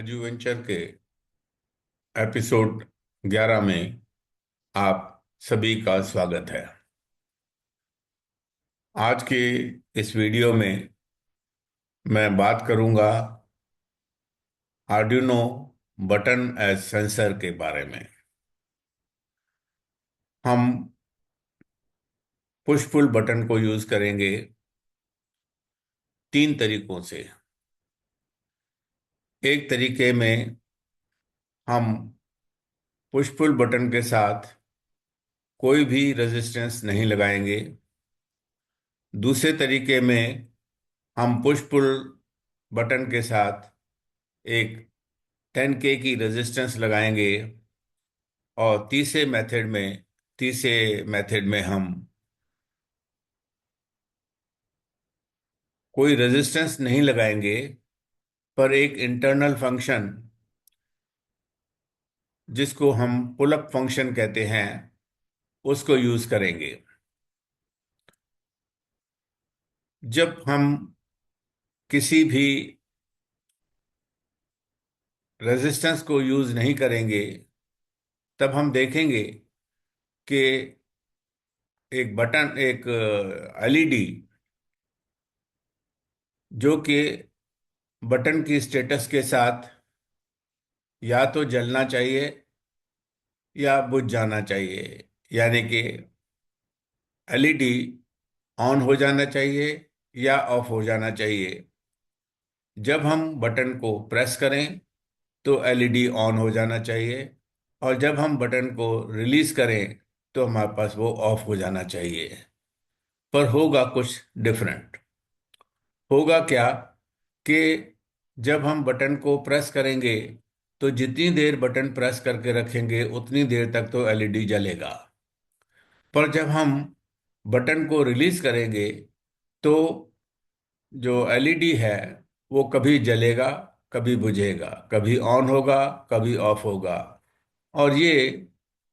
एजुवेंचर के एपिसोड 11 में आप सभी का स्वागत है। आज के इस वीडियो में मैं बात करूंगा आर्डिनो बटन एज सेंसर के बारे में। हम पुश पुल बटन को यूज करेंगे तीन तरीकों से। एक तरीके में हम पुश पुल बटन के साथ कोई भी रेजिस्टेंस नहीं लगाएंगे। दूसरे तरीके में हम पुश पुल बटन के साथ एक 10K की रेजिस्टेंस लगाएंगे। और तीसरे मेथड में हम कोई रेजिस्टेंस नहीं लगाएंगे, पर एक इंटरनल फंक्शन जिसको हम पुल अप फंक्शन कहते हैं उसको यूज करेंगे। जब हम किसी भी रेजिस्टेंस को यूज नहीं करेंगे तब हम देखेंगे कि एक एलईडी जो कि बटन की स्टेटस के साथ या तो जलना चाहिए या बुझ जाना चाहिए, यानी कि एलईडी ऑन हो जाना चाहिए या ऑफ हो जाना चाहिए। जब हम बटन को प्रेस करें तो एलईडी ऑन हो जाना चाहिए, और जब हम बटन को रिलीज करें तो हमारे पास वो ऑफ हो जाना चाहिए। पर होगा कुछ डिफरेंट। होगा क्या कि जब हम बटन को प्रेस करेंगे तो जितनी देर बटन प्रेस करके रखेंगे उतनी देर तक तो एलईडी जलेगा। पर जब हम बटन को रिलीज करेंगे तो जो एलईडी है वो कभी जलेगा, कभी बुझेगा, कभी ऑन होगा, कभी ऑफ होगा। और ये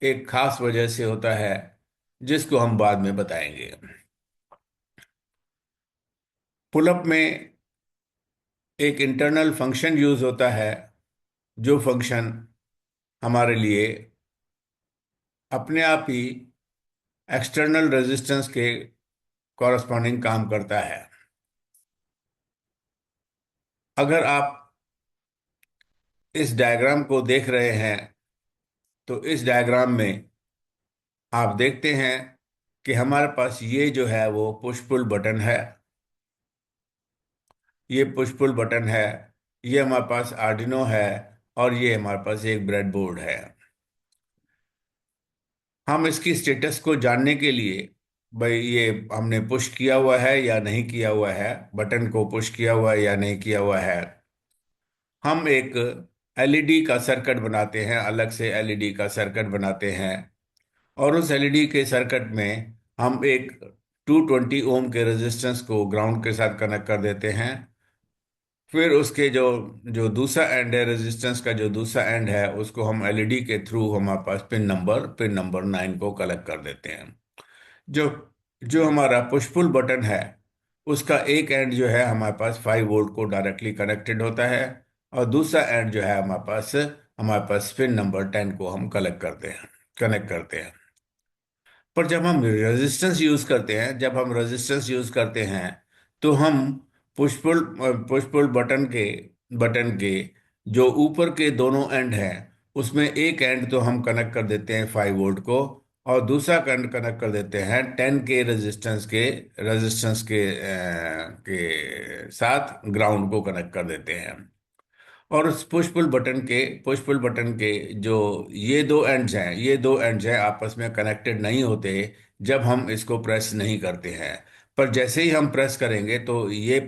एक खास वजह से होता है जिसको हम बाद में बताएंगे। पुलअप में एक इंटरनल फंक्शन यूज होता है, जो फंक्शन हमारे लिए अपने आप ही एक्सटर्नल रेजिस्टेंस के कॉरस्पॉन्डिंग काम करता है। अगर आप इस डायग्राम को देख रहे हैं तो इस डायग्राम में आप देखते हैं कि हमारे पास ये जो है वो पुश पुल बटन है। ये पुश पुल बटन है, ये हमारे पास आर्डिनो है, और ये हमारे पास एक ब्रेडबोर्ड है। हम इसकी स्टेटस को जानने के लिए, भाई ये हमने पुश किया हुआ है या नहीं किया हुआ है, बटन को पुश किया हुआ है या नहीं किया हुआ है, हम एक एलईडी का सर्किट बनाते हैं, अलग से एलईडी का सर्किट बनाते हैं। और उस एलईडी के सर्किट में हम एक 220 ओम के रेजिस्टेंस को ग्राउंड के साथ कनेक्ट कर देते हैं। फिर उसके जो जो दूसरा एंड है, रेजिस्टेंस का जो दूसरा एंड है, उसको हम एलईडी के थ्रू हमारे पास पिन नंबर 9 को कलेक्ट कर देते हैं। जो जो हमारा पुश पुल बटन है उसका एक एंड जो है हमारे पास 5 वोल्ट को डायरेक्टली कनेक्टेड होता है, और दूसरा एंड जो है हमारे पास पिन नंबर 10 को हम कनेक्ट करते हैं। पर जब हम रेजिस्टेंस यूज करते हैं तो हम पुश पुल बटन के जो ऊपर के दोनों एंड हैं उसमें एक एंड तो हम कनेक्ट कर देते हैं 5 वोल्ट को, और दूसरा एंड कनेक्ट कर देते हैं 10K रेजिस्टेंस के साथ ग्राउंड को कनेक्ट कर देते हैं। और उस पुश पुल बटन के जो ये दो एंड्स हैं आपस में कनेक्टेड नहीं होते जब हम इसको प्रेस नहीं करते हैं। पर जैसे ही हम प्रेस करेंगे तो ये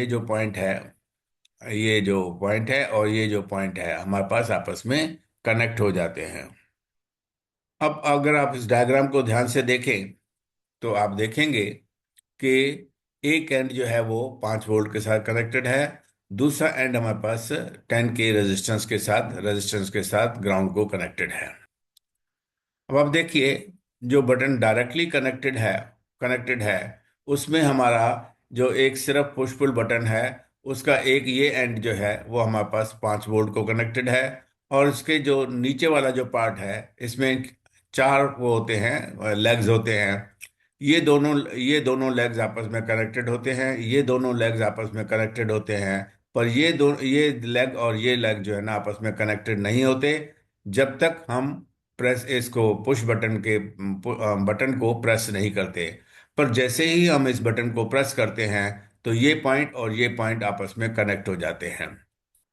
जो पॉइंट है और ये जो पॉइंट है हमारे पास आपस में कनेक्ट हो जाते हैं। अब अगर आप इस डायग्राम को ध्यान से देखें तो आप देखेंगे कि एक एंड जो है वो 5 वोल्ट के साथ कनेक्टेड है, दूसरा एंड हमारे पास 10K रेजिस्टेंस के साथ ग्राउंड को कनेक्टेड है। अब आप देखिए, जो बटन डायरेक्टली कनेक्टेड है उसमें हमारा जो एक सिर्फ पुश पुल बटन है उसका एक ये एंड जो है वो हमारे पास 5 वोल्ट को कनेक्टेड है। और इसके जो नीचे वाला जो पार्ट है, इसमें चार वो होते हैं, लेग्स होते हैं। ये दोनों लेग्स आपस में कनेक्टेड होते हैं, ये दोनों लेग्स आपस में कनेक्टेड होते हैं। पर ये लेग और ये लेग जो है ना आपस में कनेक्टेड नहीं होते, जब तक हम प्रेस इसको पुश बटन के बटन को प्रेस नहीं करते। पर जैसे ही हम इस बटन को प्रेस करते हैं, तो ये पॉइंट और ये पॉइंट आपस में कनेक्ट हो जाते हैं।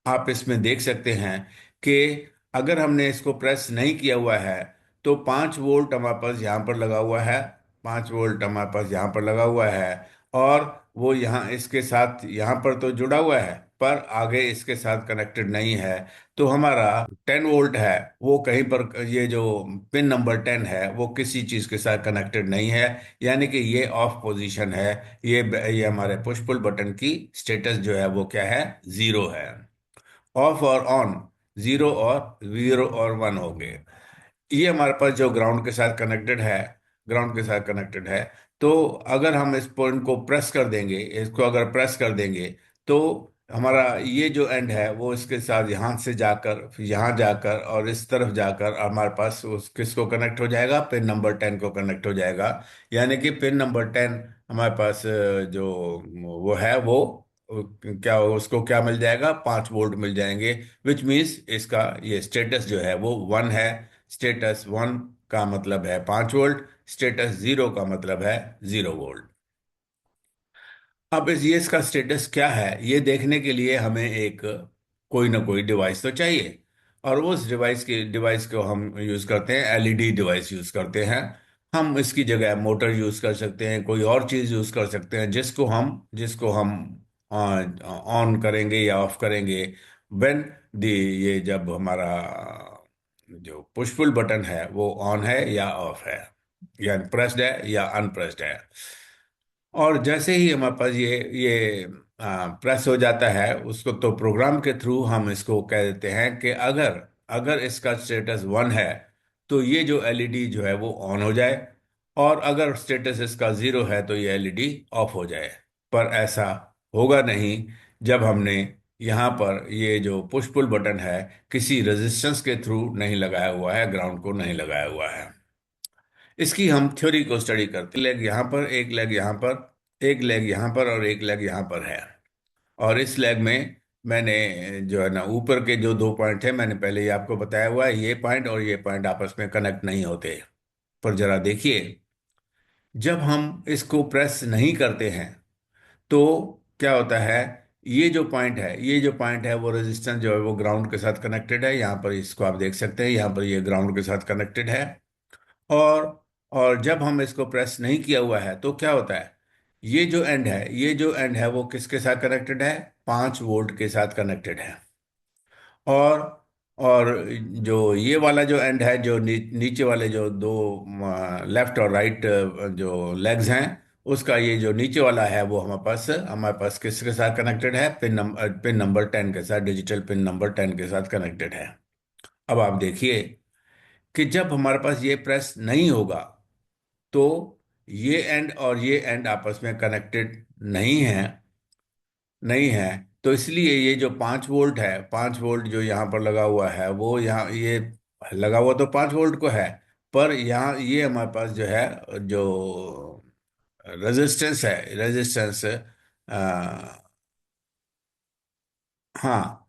आप इसमें देख सकते हैं कि अगर हमने इसको प्रेस नहीं किया हुआ है, तो 5 वोल्ट हमारे पास यहाँ पर लगा हुआ है, 5 वोल्ट हमारे पास यहाँ पर लगा हुआ है। और वो यहाँ इसके साथ यहाँ पर तो जुड़ा हुआ है, पर आगे इसके साथ कनेक्टेड नहीं है। तो हमारा 10 वोल्ट है, वो कहीं पर, ये जो पिन नंबर 10 है वो किसी चीज़ के साथ कनेक्टेड नहीं है। यानी कि ये ऑफ पोजीशन है। ये हमारे पुश पुल बटन की स्टेटस जो है वो क्या है, जीरो है। ऑफ और ऑन, जीरो और 1 हो गए। ये हमारे पास जो ग्राउंड के साथ कनेक्टेड है, ग्राउंड के साथ कनेक्टेड है। तो अगर हम इस पॉइंट को प्रेस कर देंगे, इसको अगर प्रेस कर देंगे, तो हमारा ये जो एंड है वो इसके साथ यहाँ से जाकर, फिर यहाँ जाकर और इस तरफ जाकर हमारे पास उस किसको कनेक्ट हो जाएगा, पिन नंबर 10 को कनेक्ट हो जाएगा। यानी कि पिन नंबर 10 हमारे पास जो वो है वो क्या, उसको क्या मिल जाएगा, 5 वोल्ट मिल जाएंगे। विच मीन्स इसका ये स्टेटस जो है वो 1 है। स्टेटस 1 का मतलब है 5 वोल्ट, स्टेटस 0 का मतलब है 0 वोल्ट। अब इस ये इसका स्टेटस क्या है ये देखने के लिए हमें एक कोई ना कोई डिवाइस तो चाहिए। और उस डिवाइस को हम यूज करते हैं, एलईडी डिवाइस यूज करते हैं। हम इसकी जगह मोटर यूज कर सकते हैं, कोई और चीज यूज कर सकते हैं, जिसको हम ऑन करेंगे या ऑफ करेंगे व्हेन दी ये जब हमारा जो पुश पुल बटन है वो ऑन है या ऑफ है, या प्रेस्ड है या अनप्रेस्ड है। और जैसे ही हमारे पास ये प्रेस हो जाता है, उसको तो प्रोग्राम के थ्रू हम इसको कह देते हैं कि अगर अगर इसका स्टेटस 1 है, तो ये जो एलईडी जो है वो ऑन हो जाए। और अगर स्टेटस इसका 0 है तो ये एलईडी ऑफ हो जाए। पर ऐसा होगा नहीं जब हमने यहाँ पर ये जो पुश पुल बटन है किसी रेजिस्टेंस के थ्रू नहीं लगाया हुआ है, ग्राउंड को नहीं लगाया हुआ है। इसकी हम थ्योरी को स्टडी करते हैं। लेग यहाँ पर, एक लेग यहाँ पर, एक लेग यहाँ पर और एक लेग यहाँ पर है। और इस लेग में मैंने जो है ना ऊपर के जो 2 पॉइंट थे, मैंने पहले ही आपको बताया हुआ है, ये पॉइंट और ये पॉइंट आपस में कनेक्ट नहीं होते। पर जरा देखिए, जब हम इसको प्रेस नहीं करते हैं तो क्या होता है, ये जो पॉइंट है वो रेजिस्टेंस जो है वो ग्राउंड के साथ कनेक्टेड है। यहाँ पर इसको आप देख सकते हैं, यहाँ पर ये ग्राउंड के साथ कनेक्टेड है। और और जब हम इसको प्रेस नहीं किया हुआ है तो क्या होता है, ये जो एंड है वो किसके साथ कनेक्टेड है, 5 वोल्ट के साथ कनेक्टेड है। और और जो ये वाला जो एंड है, जो नीचे वाले जो दो लेफ्ट और राइट जो लेग्स हैं, उसका ये जो नीचे वाला है वो हमारे पास किसके साथ कनेक्टेड है, पिन नंबर 10 के साथ, डिजिटल पिन नंबर 10 के साथ कनेक्टेड है। अब आप देखिए कि जब हमारे पास ये प्रेस नहीं होगा, तो ये एंड और ये एंड आपस में कनेक्टेड नहीं है। तो इसलिए ये जो 5 वोल्ट है, 5 वोल्ट जो यहाँ पर लगा हुआ है, वो यहाँ ये लगा हुआ तो 5 वोल्ट को है। पर यहाँ ये हमारे पास जो है, जो रेजिस्टेंस हाँ,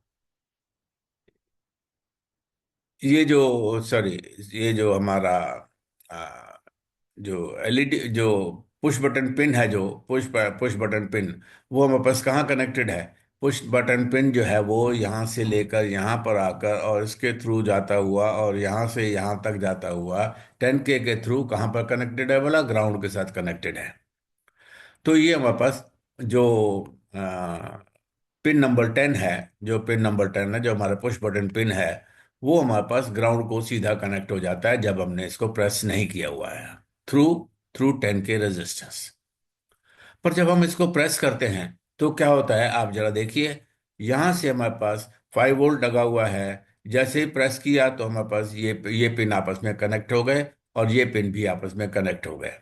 ये जो सॉरी ये जो हमारा आ, जो एलईडी जो पुश बटन पिन है, जो पुश बटन पिन, वो हमारे पास कहाँ कनेक्टेड है, पुश बटन पिन जो है वो यहाँ से लेकर यहाँ पर आकर और इसके थ्रू जाता हुआ और यहाँ से यहाँ तक जाता हुआ 10K के थ्रू कहाँ पर कनेक्टेड है, बोला ग्राउंड के साथ कनेक्टेड है। तो ये हमारे पास जो पिन नंबर 10 है, जो हमारा पुश बटन पिन है, वो हमारे पास ग्राउंड को सीधा कनेक्ट हो जाता है जब हमने इसको प्रेस नहीं किया हुआ है, थ्रू थ्रू 10K रेजिस्टेंस। पर जब हम इसको प्रेस करते हैं तो क्या होता है, आप जरा देखिए, यहां से हमारे पास 5 वोल्ट लगा हुआ है। जैसे ही प्रेस किया तो हमारे पास ये पिन आपस में कनेक्ट हो गए और ये पिन भी आपस में कनेक्ट हो गए।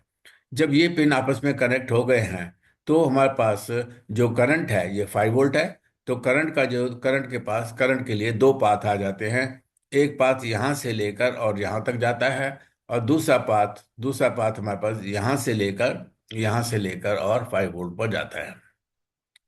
जब ये पिन आपस में कनेक्ट हो गए हैं, तो हमारे पास जो करंट है ये 5 वोल्ट है। तो करंट का जो करंट के पास करंट के लिए दो पाथ आ जाते हैं। एक पाथ यहाँ से लेकर और यहाँ तक जाता है, और दूसरा पाथ हमारे पास यहाँ से लेकर और 5 वोल्ट पर जाता है।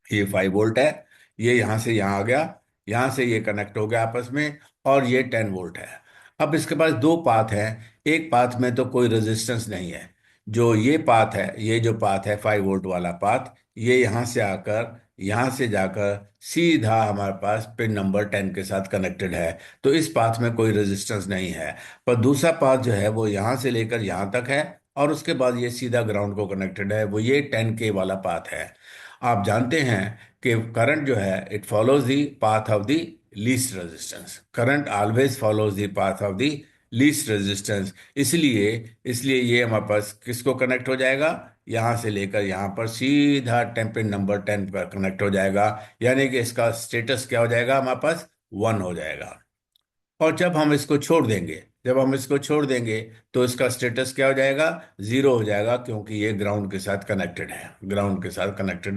ये 5 वोल्ट है, ये यहाँ से यहाँ आ गया, यहाँ से ये कनेक्ट हो गया आपस में, और ये 10 वोल्ट है। अब इसके पास दो पाथ हैं। एक पाथ में तो कोई रेजिस्टेंस नहीं है। जो ये पाथ है, ये जो पाथ है 5 वोल्ट वाला पाथ, ये यहाँ से आकर यहाँ से जाकर सीधा हमारे पास पिन नंबर 10 के साथ कनेक्टेड है। तो इस पाथ में कोई रेजिस्टेंस नहीं है। पर दूसरा पाथ जो है वो यहाँ से लेकर यहाँ तक है, और उसके बाद ये सीधा ग्राउंड को कनेक्टेड है, वो ये 10K वाला पाथ है। आप जानते हैं कि करंट जो है it follows the path of the least resistance. Current always follows the path of the least resistance. इसलिए इसलिए ये हमारे पास किसको कनेक्ट हो जाएगा, यहाँ से लेकर यहाँ पर सीधा पिन नंबर 10 पर कनेक्ट हो जाएगा। यानी कि इसका स्टेटस क्या हो जाएगा, हमारे पास 1 हो जाएगा। और जब हम इसको छोड़ देंगे तो इसका स्टेटस क्या हो जाएगा, 0 हो जाएगा, क्योंकि ये ग्राउंड के साथ कनेक्टेड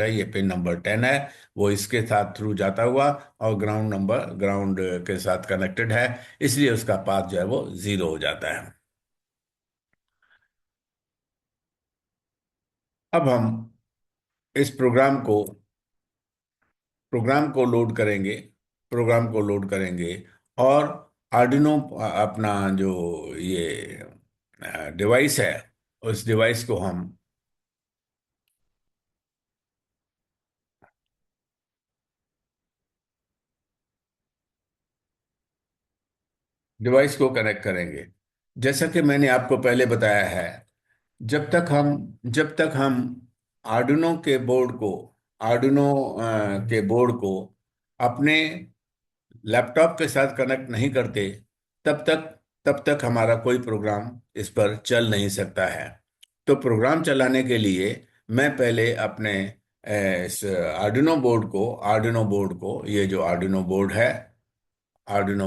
है। ये पिन नंबर 10 है, वो इसके साथ थ्रू जाता हुआ, और ग्राउंड के साथ कनेक्टेड है, इसलिए उसका पाथ जो है वो 0 हो जाता है। अब हम इस प्रोग्राम को लोड करेंगे और आर्डिनो अपना जो ये डिवाइस है, उस डिवाइस को कनेक्ट करेंगे। जैसा कि मैंने आपको पहले बताया है, जब तक हम आर्डिनो के बोर्ड को अपने लैपटॉप के साथ कनेक्ट नहीं करते, तब तक तब तक हमारा कोई प्रोग्राम इस पर चल नहीं सकता है। तो प्रोग्राम चलाने के लिए मैं पहले अपने इस आर्डिनो बोर्ड को, ये जो आर्डिनो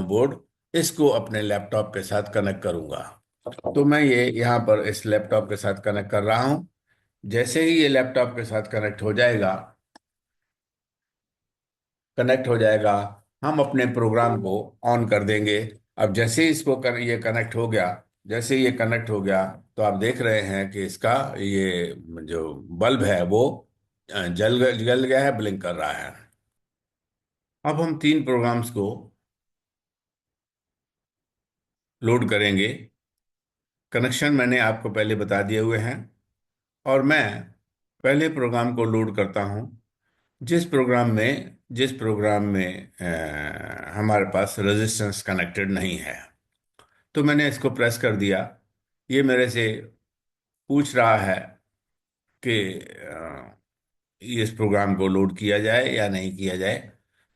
बोर्ड, इसको अपने लैपटॉप के साथ कनेक्ट करूंगा। तो मैं ये यहाँ पर इस लैपटॉप के साथ कनेक्ट कर रहा हूँ। जैसे ही ये लैपटॉप के साथ कनेक्ट हो जाएगा, हम अपने प्रोग्राम को ऑन कर देंगे। अब जैसे ही ये कनेक्ट हो गया, तो आप देख रहे हैं कि इसका ये जो बल्ब है वो जल गया है, ब्लिंक कर रहा है। अब हम तीन प्रोग्राम्स को लोड करेंगे। कनेक्शन मैंने आपको पहले बता दिए हुए हैं, और मैं पहले प्रोग्राम को लोड करता हूं जिस प्रोग्राम में हमारे पास रेजिस्टेंस कनेक्टेड नहीं है। तो मैंने इसको प्रेस कर दिया। ये मेरे से पूछ रहा है कि इस प्रोग्राम को लोड किया जाए या नहीं किया जाए।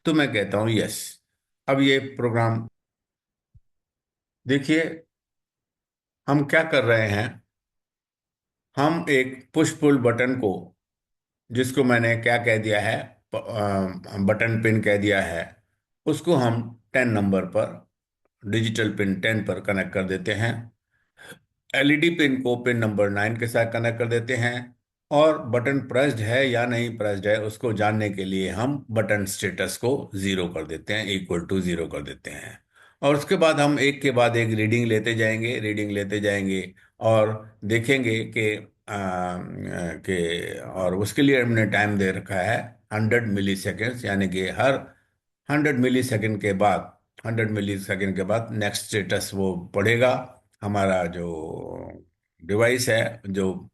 तो मैं कहता हूँ यस। अब ये प्रोग्राम देखिए, हम क्या कर रहे हैं। हम एक पुश पुल बटन को, जिसको मैंने क्या कह दिया है, बटन पिन कह दिया है, उसको हम 10 नंबर पर, डिजिटल पिन 10 पर कनेक्ट कर देते हैं। एलईडी पिन को पिन नंबर 9 के साथ कनेक्ट कर देते हैं। और बटन प्रेस्ड है या नहीं प्रेस्ड है उसको जानने के लिए हम बटन स्टेटस को 0 कर देते हैं, इक्वल टू 0 कर देते हैं। और उसके बाद हम एक के बाद एक रीडिंग लेते जाएंगे और देखेंगे और उसके लिए हमने टाइम दे रखा है 100 मिली सेकेंड्स। यानी कि हर 100 मिली सेकेंड के बाद नेक्स्ट स्टेटस वो पढ़ेगा। हमारा जो डिवाइस है जो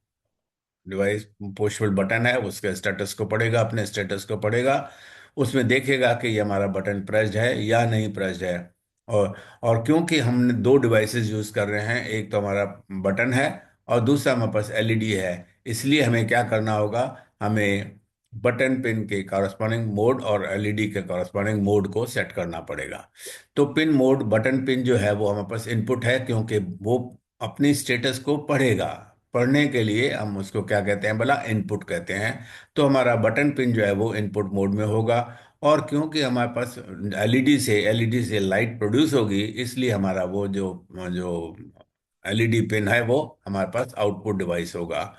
डिवाइस पुशबल बटन है उसके स्टेटस को पढ़ेगा, अपने स्टेटस को पढ़ेगा। उसमें देखेगा कि ये हमारा बटन प्रेस्ड है या नहीं प्रेस्ड है। और और क्योंकि हमने दो डिवाइसेस यूज कर रहे हैं, एक तो हमारा बटन है और दूसरा हमारे पास एलईडी है, इसलिए हमें क्या करना होगा, हमें बटन पिन के कॉरस्पॉन्डिंग मोड और एलईडी के कॉरस्पॉन्डिंग मोड को सेट करना पड़ेगा। तो बटन पिन जो है वो हमारे पास इनपुट है, क्योंकि वो अपनी स्टेटस को पढ़ेगा। पढ़ने के लिए हम उसको क्या कहते हैं, भला इनपुट कहते हैं। तो हमारा बटन पिन जो है वो इनपुट मोड में होगा। और क्योंकि हमारे पास एलईडी से लाइट प्रोड्यूस होगी, इसलिए हमारा वो जो जो एलईडी पिन है वो हमारे पास आउटपुट डिवाइस होगा।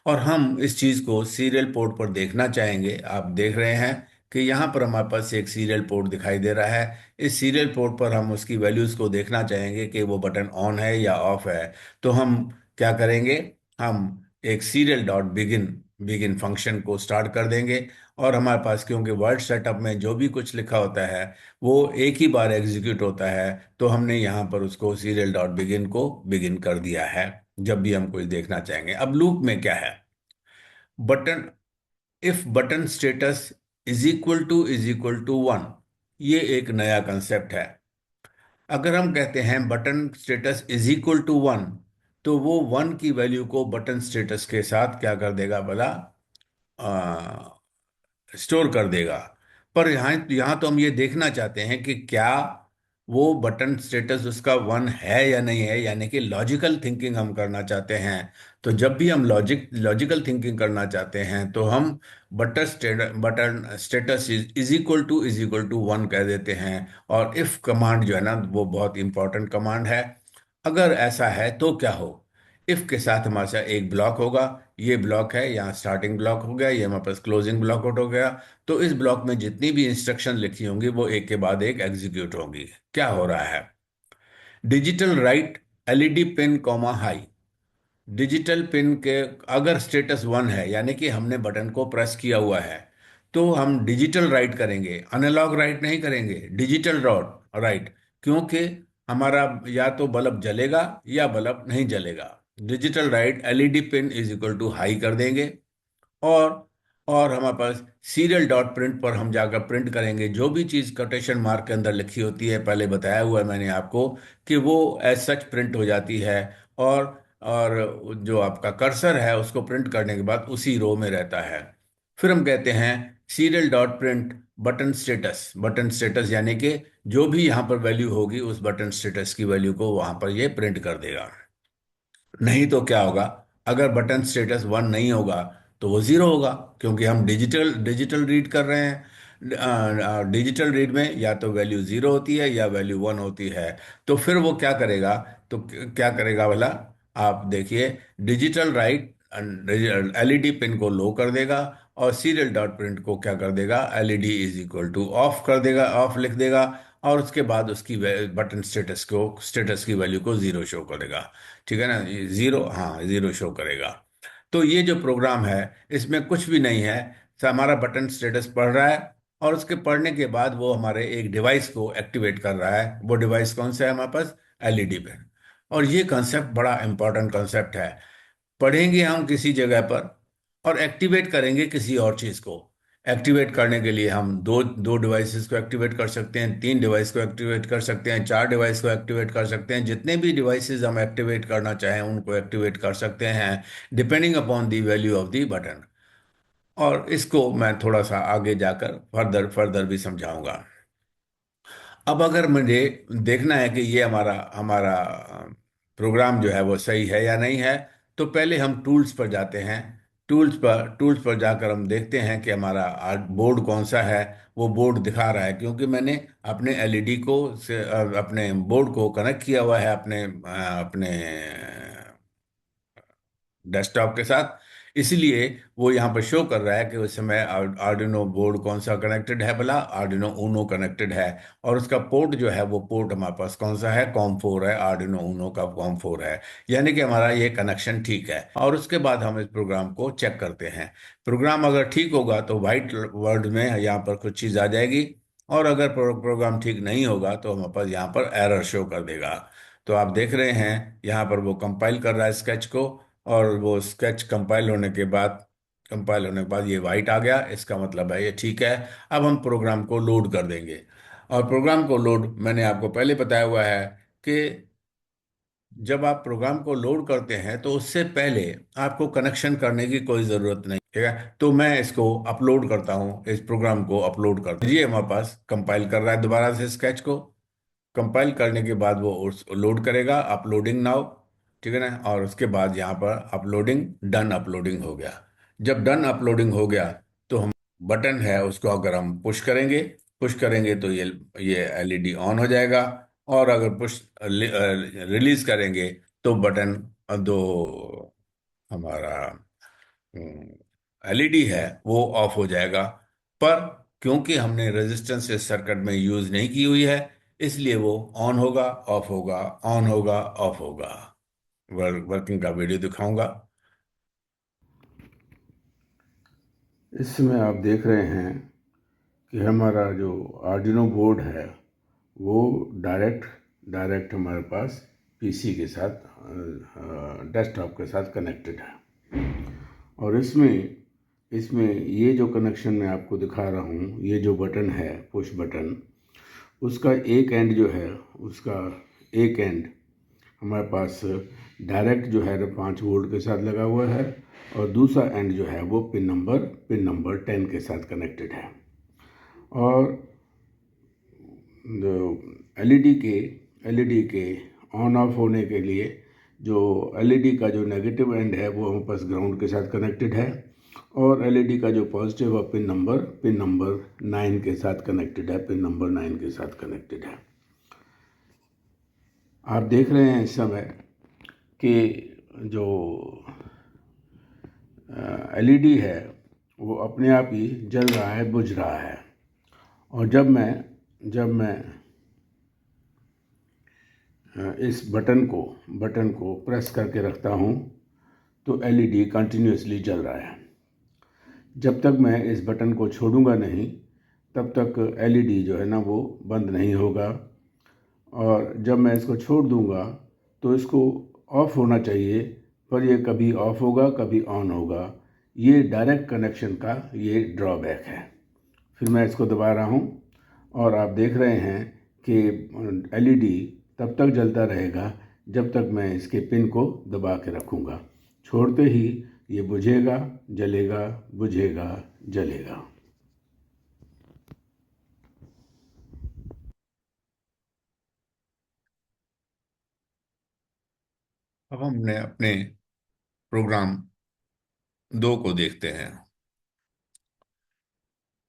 और हम इस चीज़ को सीरियल पोर्ट पर देखना चाहेंगे। आप देख रहे हैं कि यहाँ पर हमारे पास एक सीरियल पोर्ट दिखाई दे रहा है। इस सीरियल पोर्ट पर हम उसकी वैल्यूज़ को देखना चाहेंगे कि वो बटन ऑन है या ऑफ है। तो हम क्या करेंगे, हम एक serial dot begin begin function को स्टार्ट कर देंगे। और हमारे पास क्योंकि वर्ड सेटअप में जो भी कुछ लिखा होता है वो एक ही बार एग्जीक्यूट होता है, तो हमने यहाँ पर उसको सीरियल डॉट बिगिन को बिगिन कर दिया है जब भी हम कुछ देखना चाहेंगे। अब लूप में क्या है, button if button status is equal to 1, ये एक नया कंसेप्ट है। अगर हम कहते हैं button status is equal to 1, तो वो 1 की वैल्यू को बटन स्टेटस के साथ क्या कर देगा भला, स्टोर कर देगा। पर यहाँ यहाँ तो हम ये देखना चाहते हैं कि क्या वो बटन स्टेटस उसका 1 है या नहीं है, यानी कि लॉजिकल थिंकिंग हम करना चाहते हैं। तो जब भी हम लॉजिकल थिंकिंग करना चाहते हैं तो हम button status is equal to 1 कह देते हैं। और इफ कमांड जो है ना वो बहुत इंपॉर्टेंट कमांड है। अगर ऐसा है तो क्या हो, इफ के साथ हमारे साथ एक ब्लॉक होगा। ये ब्लॉक है, यहाँ स्टार्टिंग ब्लॉक हो गया, ये हमारे पास क्लोजिंग ब्लॉक आउट हो गया। तो इस ब्लॉक में जितनी भी इंस्ट्रक्शन लिखी होंगी वो एक के बाद एक एग्जीक्यूट होंगी। क्या हो रहा है, digital write LED pin comma high. Digital pin के अगर स्टेटस 1 है यानी कि हमने बटन को प्रेस किया हुआ है, तो हम डिजिटल राइट करेंगे, एनालॉग राइट नहीं करेंगे, डिजिटल राइट। क्योंकि हमारा या तो बल्ब जलेगा या बल्ब नहीं जलेगा। Digital write LED pin is equal to high कर देंगे। और और हमारे पास सीरियल डॉट प्रिंट पर हम जाकर प्रिंट करेंगे जो भी चीज़ कोटेशन मार्क के अंदर लिखी होती है, पहले बताया हुआ है मैंने आपको कि वो एज सच प्रिंट हो जाती है। और और जो आपका कर्सर है उसको प्रिंट करने के बाद उसी रो में रहता है। फिर हम कहते हैं serial dot print button status यानी कि जो भी यहाँ पर वैल्यू होगी उस बटन स्टेटस की वैल्यू को वहाँ पर ये प्रिंट कर देगा। नहीं तो क्या होगा, अगर बटन स्टेटस 1 नहीं होगा तो वो 0 होगा, क्योंकि हम डिजिटल डिजिटल रीड कर रहे हैं। डिजिटल रीड में या तो वैल्यू 0 होती है या वैल्यू 1 होती है। तो फिर वो क्या करेगा, तो क्या करेगा भला, आप देखिए, डिजिटल राइट एलईडी पिन को लो कर देगा और सीरियल डॉट प्रिंट को क्या कर देगा, LED is equal two of कर देगा, ऑफ लिख देगा। और उसके बाद उसकी बटन स्टेटस की वैल्यू को 0 शो करेगा। ठीक है ना, ये 0, हाँ 0 शो करेगा। तो ये जो प्रोग्राम है इसमें कुछ भी नहीं है, हमारा बटन स्टेटस पढ़ रहा है और उसके पढ़ने के बाद वो हमारे एक डिवाइस को एक्टिवेट कर रहा है। वो डिवाइस कौन सा है हमारे पास, एलईडी पे। और ये कंसेप्ट बड़ा इंपॉर्टेंट कंसेप्ट है। पढ़ेंगे हम किसी जगह पर और एक्टिवेट करेंगे किसी और चीज़ को। एक्टिवेट करने के लिए हम दो दो डिवाइसेस को एक्टिवेट कर सकते हैं, 3 डिवाइस को एक्टिवेट कर सकते हैं, 4 डिवाइस को एक्टिवेट कर सकते हैं। जितने भी डिवाइसेस हम एक्टिवेट करना चाहें उनको एक्टिवेट कर सकते हैं, depending upon the value of the button. और इसको मैं थोड़ा सा आगे जाकर फर्दर फर्दर भी समझाऊंगा। अब अगर मुझे देखना है कि ये हमारा हमारा प्रोग्राम जो है वो सही है या नहीं है, तो पहले हम टूल्स पर जाते हैं। टूल्स पर जाकर हम देखते हैं कि हमारा बोर्ड कौन सा है। वो बोर्ड दिखा रहा है क्योंकि मैंने अपने एलईडी को अपने बोर्ड को कनेक्ट किया हुआ है अपने डेस्कटॉप के साथ। इसलिए वो यहाँ पर शो कर रहा है कि उस समय आर्डिनो बोर्ड कौन सा कनेक्टेड है, भला आर्डिनो ऊनो कनेक्टेड है। और उसका पोर्ट जो है वो पोर्ट हमारे पास कौन सा है, कॉम 4 है, आर्डिनो ऊनो का कॉम 4 है। यानी कि हमारा ये कनेक्शन ठीक है। और उसके बाद हम इस प्रोग्राम को चेक करते हैं। प्रोग्राम अगर ठीक होगा तो वाइट वर्ड में यहाँ पर कुछ चीज़ आ जाएगी। और अगर प्रोग्राम ठीक नहीं होगा तो हमारे पास यहाँ पर एरर शो कर देगा। तो आप देख रहे हैं यहाँ पर वो कंपाइल कर रहा है स्केच को। और वो स्केच कंपाइल होने के बाद ये वाइट आ गया, इसका मतलब है ये ठीक है। अब हम प्रोग्राम को लोड कर देंगे। और प्रोग्राम को लोड मैंने आपको पहले बताया हुआ है कि जब आप प्रोग्राम को लोड करते हैं तो उससे पहले आपको कनेक्शन करने की कोई ज़रूरत नहीं, ठीक है। तो मैं इसको अपलोड करता हूँ, इस प्रोग्राम को अपलोड करता हूँ। ये हमारे पास कंपाइल कर रहा है दोबारा से स्केच को। कंपाइल करने के बाद वो लोड करेगा, अपलोडिंग नाउ, ठीक है ना। और उसके बाद यहाँ पर अपलोडिंग डन, अपलोडिंग हो गया। जब डन अपलोडिंग हो गया तो हम बटन है उसको अगर हम पुश करेंगे तो ये एलईडी ऑन हो जाएगा। और अगर पुश रिलीज करेंगे तो बटन दो हमारा एलईडी है वो ऑफ हो जाएगा। पर क्योंकि हमने रेजिस्टेंस इस सर्किट में यूज नहीं की हुई है, इसलिए वो ऑन होगा, ऑफ होगा, ऑन होगा, ऑफ होगा। वर्किंग का वीडियो दिखाऊंगा। इसमें आप देख रहे हैं कि हमारा जो आर्डिनो बोर्ड है वो डायरेक्ट डायरेक्ट हमारे पास पीसी के साथ, डेस्कटॉप के साथ कनेक्टेड है। और इसमें इसमें ये जो कनेक्शन मैं आपको दिखा रहा हूँ, ये जो बटन है पुश बटन, उसका एक एंड जो है, उसका एक एंड हमारे पास डायरेक्ट जो है 5 वोल्ट के साथ लगा हुआ है, और दूसरा एंड जो है वो पिन नंबर 10 के साथ कनेक्टेड है। और एलईडी के ऑन ऑफ होने के लिए जो एलईडी का जो नेगेटिव एंड है वो हमारे पास ग्राउंड के साथ कनेक्टेड है, और एलईडी का जो पॉजिटिव और पिन नंबर 9 के साथ कनेक्टेड है, पिन नंबर 9 के साथ कनेक्टेड है। आप देख रहे हैं इस समय कि जो एलईडी है वो अपने आप ही जल रहा है, बुझ रहा है। और जब मैं इस बटन को प्रेस करके रखता हूँ तो एलईडी कंटिन्यूसली जल रहा है। जब तक मैं इस बटन को छोड़ूंगा नहीं तब तक एलईडी जो है ना वो बंद नहीं होगा। और जब मैं इसको छोड़ दूंगा तो इसको ऑफ होना चाहिए, पर ये कभी ऑफ होगा कभी ऑन होगा। ये डायरेक्ट कनेक्शन का ये ड्रॉबैक है। फिर मैं इसको दबा रहा हूँ और आप देख रहे हैं कि एलईडी तब तक जलता रहेगा जब तक मैं इसके पिन को दबा के रखूँगा। छोड़ते ही ये बुझेगा, जलेगा, बुझेगा, जलेगा। अब हमने अपने प्रोग्राम 2 को देखते हैं।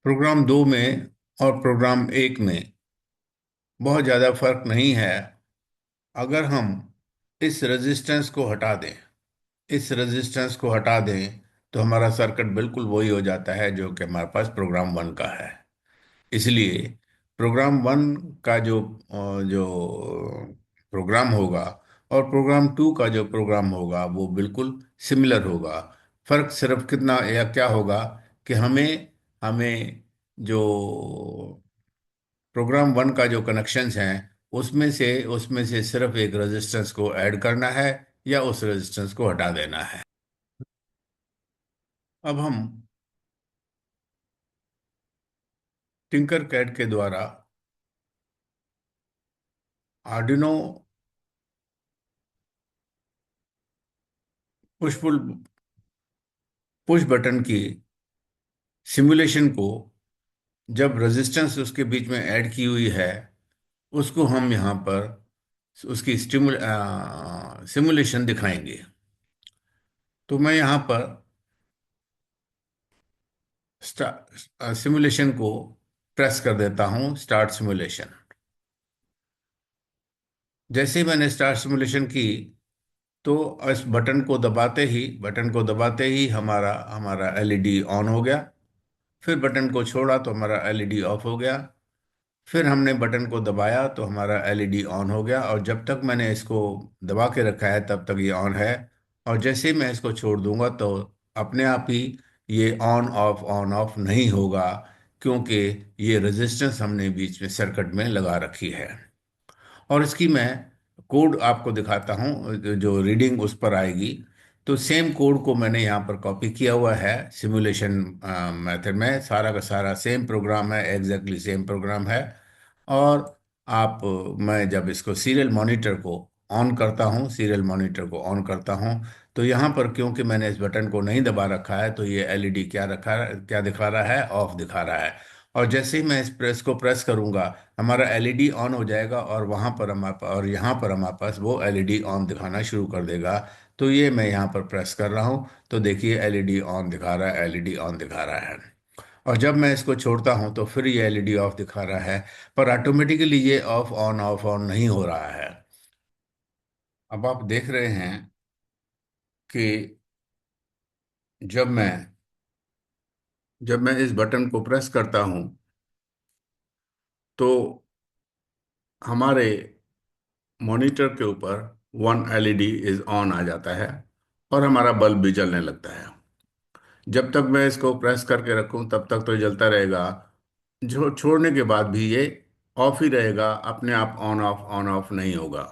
प्रोग्राम 2 में और प्रोग्राम 1 में बहुत ज़्यादा फर्क नहीं है। अगर हम इस रेजिस्टेंस को हटा दें, इस रेजिस्टेंस को हटा दें तो हमारा सर्किट बिल्कुल वही हो जाता है जो कि हमारे पास प्रोग्राम 1 का है। इसलिए प्रोग्राम 1 का जो प्रोग्राम होगा और प्रोग्राम 2 का जो प्रोग्राम होगा वो बिल्कुल सिमिलर होगा। फर्क सिर्फ कितना या क्या होगा कि हमें हमें जो प्रोग्राम 1 का जो कनेक्शंस हैं उसमें से सिर्फ एक रेजिस्टेंस को ऐड करना है या उस रेजिस्टेंस को हटा देना है। अब हम टिंकर कैड के द्वारा Arduino push pull push button की सिमुलेशन को, जब रेजिस्टेंस उसके बीच में ऐड की हुई है, उसको हम यहाँ पर उसकी सिमुलेशन दिखाएंगे। तो मैं यहाँ पर सिमुलेशन को प्रेस कर देता हूँ, स्टार्ट सिमुलेशन। जैसे ही मैंने स्टार्ट सिमुलेशन की तो इस बटन को दबाते ही हमारा हमारा एलईडी ऑन हो गया। फिर बटन को छोड़ा तो हमारा एलईडी ऑफ हो गया। फिर हमने बटन को दबाया तो हमारा एलईडी ऑन हो गया, और जब तक मैंने इसको दबा के रखा है तब तक ये ऑन है। और जैसे ही मैं इसको छोड़ दूंगा तो अपने आप ही ये ऑन ऑफ नहीं होगा, क्योंकि ये रेजिस्टेंस हमने बीच में सर्किट में लगा रखी है। और इसकी मैं कोड आपको दिखाता हूँ, जो रीडिंग उस पर आएगी। तो सेम कोड को मैंने यहाँ पर कॉपी किया हुआ है सिमुलेशन मेथड में। सारा का सारा सेम प्रोग्राम है, एग्जैक्टली सेम प्रोग्राम है। और मैं जब इसको सीरियल मॉनिटर को ऑन करता हूँ तो यहाँ पर, क्योंकि मैंने इस बटन को नहीं दबा रखा है, तो ये एलईडी क्या दिखा रहा है, ऑफ दिखा रहा है। और जैसे ही मैं इस प्रेस को प्रेस करूंगा हमारा एलईडी ऑन हो जाएगा, और यहाँ पर हमारे पास वो एलईडी ऑन दिखाना शुरू कर देगा। तो ये मैं यहाँ पर प्रेस कर रहा हूँ तो देखिए एलईडी ऑन दिखा रहा है, एलईडी ऑन दिखा रहा है। और जब मैं इसको छोड़ता हूँ तो फिर ये एलईडी ऑफ दिखा रहा है, पर ऑटोमेटिकली ये ऑफ ऑन नहीं हो रहा है। अब आप देख रहे हैं कि जब मैं जब मैं इस बटन को प्रेस करता हूं तो हमारे मॉनिटर के ऊपर वन एलईडी इज ऑन आ जाता है और हमारा बल्ब भी जलने लगता है। जब तक मैं इसको प्रेस करके रखूं तब तक तो ये जलता रहेगा। जो छोड़ने के बाद भी ये ऑफ ही रहेगा, अपने आप ऑन ऑफ नहीं होगा।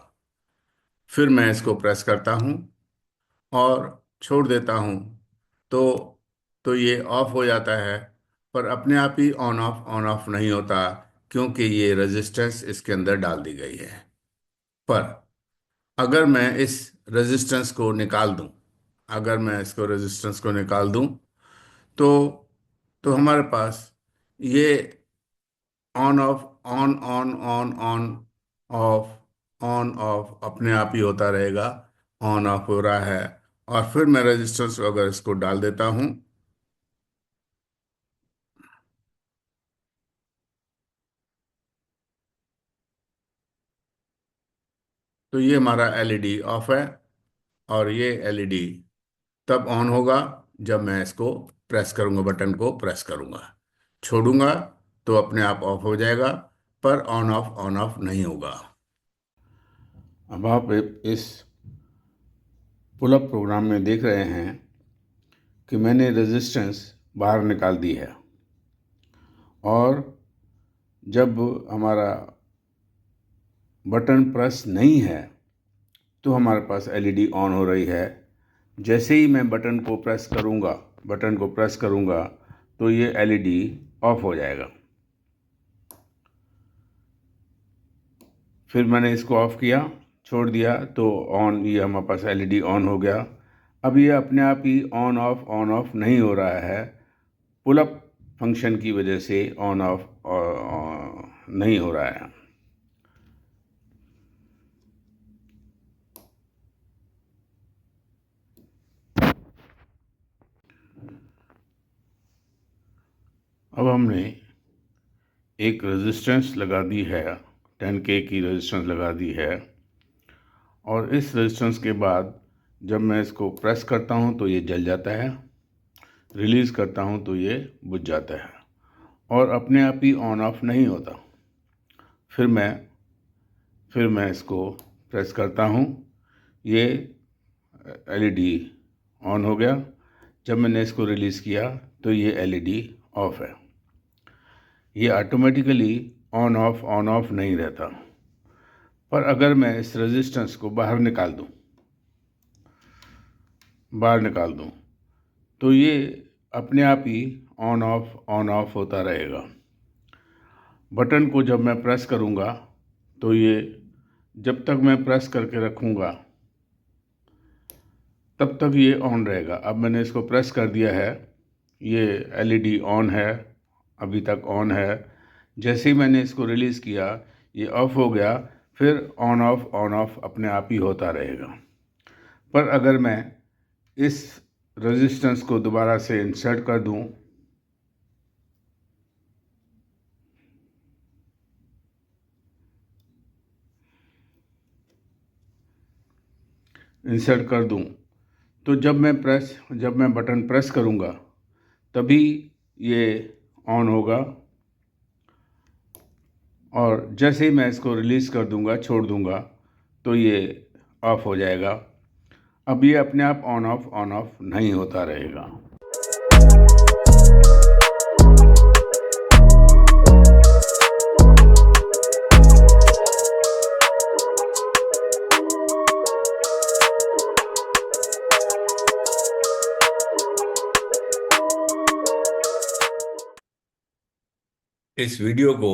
फिर मैं इसको प्रेस करता हूं और छोड़ देता हूं तो ये ऑफ हो जाता है। पर अपने आप ही ऑन ऑफ नहीं होता, क्योंकि ये रेजिस्टेंस इसके अंदर डाल दी गई है। पर अगर मैं इस रेजिस्टेंस को निकाल दूं अगर मैं इसको रेजिस्टेंस को निकाल दूं तो हमारे पास ये on off on on on on off of अपने आप ही होता रहेगा। ऑन ऑफ हो रहा है। और फिर मैं रेजिस्टेंस अगर इसको डाल देता हूं तो ये हमारा एलईडी ऑफ है। और ये एलईडी तब ऑन होगा जब मैं इसको प्रेस करूंगा, बटन को प्रेस करूंगा। छोड़ूंगा तो अपने आप ऑफ हो जाएगा, पर ऑन ऑफ नहीं होगा। अब आप इस पुल अप प्रोग्राम में देख रहे हैं कि मैंने रेजिस्टेंस बाहर निकाल दी है, और जब हमारा बटन प्रेस नहीं है तो हमारे पास एलईडी ऑन हो रही है। जैसे ही मैं बटन को प्रेस करूंगा तो ये एलईडी ऑफ हो जाएगा। फिर मैंने इसको ऑफ किया, छोड़ दिया तो ये हमारे पास एलईडी ऑन हो गया। अब ये अपने आप ही ऑन ऑफ नहीं हो रहा है, पुल अप फंक्शन की वजह से ऑन ऑफ नहीं हो रहा है। अब हमने एक रेजिस्टेंस लगा दी है, 10K की रेजिस्टेंस लगा दी है, और इस रेजिस्टेंस के बाद जब मैं इसको प्रेस करता हूँ तो ये जल जाता है, रिलीज़ करता हूँ तो ये बुझ जाता है, और अपने आप ही ऑन ऑफ नहीं होता। फिर मैं इसको प्रेस करता हूँ, ये एलईडी ऑन हो गया। जब मैंने इसको रिलीज़ किया तो ये एलईडी ऑफ है। ये ऑटोमेटिकली ऑन ऑफ नहीं रहता। पर अगर मैं इस रेजिस्टेंस को बाहर निकाल दूं तो ये अपने आप ही ऑन ऑफ होता रहेगा। बटन को जब मैं प्रेस करूंगा तो ये, जब तक मैं प्रेस करके रखूंगा तब तक ये ऑन रहेगा। अब मैंने इसको प्रेस कर दिया है, ये एलईडी ऑन है, अभी तक ऑन है। जैसे ही मैंने इसको रिलीज़ किया ये ऑफ हो गया। फिर ऑन ऑफ अपने आप ही होता रहेगा। पर अगर मैं इस रेजिस्टेंस को दोबारा से इंसर्ट कर दूं, तो जब मैं बटन प्रेस करूंगा तभी ये ऑन होगा, और जैसे ही मैं इसको रिलीज़ कर दूंगा, छोड़ दूंगा, तो ये ऑफ हो जाएगा। अब ये अपने आप ऑन ऑफ नहीं होता रहेगा। इस वीडियो को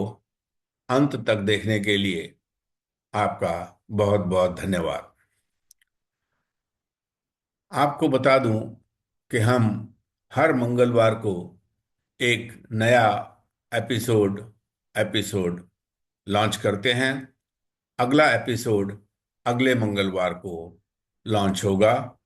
अंत तक देखने के लिए आपका बहुत बहुत धन्यवाद। आपको बता दूं कि हम हर मंगलवार को एक नया एपिसोड एपिसोड लॉन्च करते हैं। अगला एपिसोड अगले मंगलवार को लॉन्च होगा।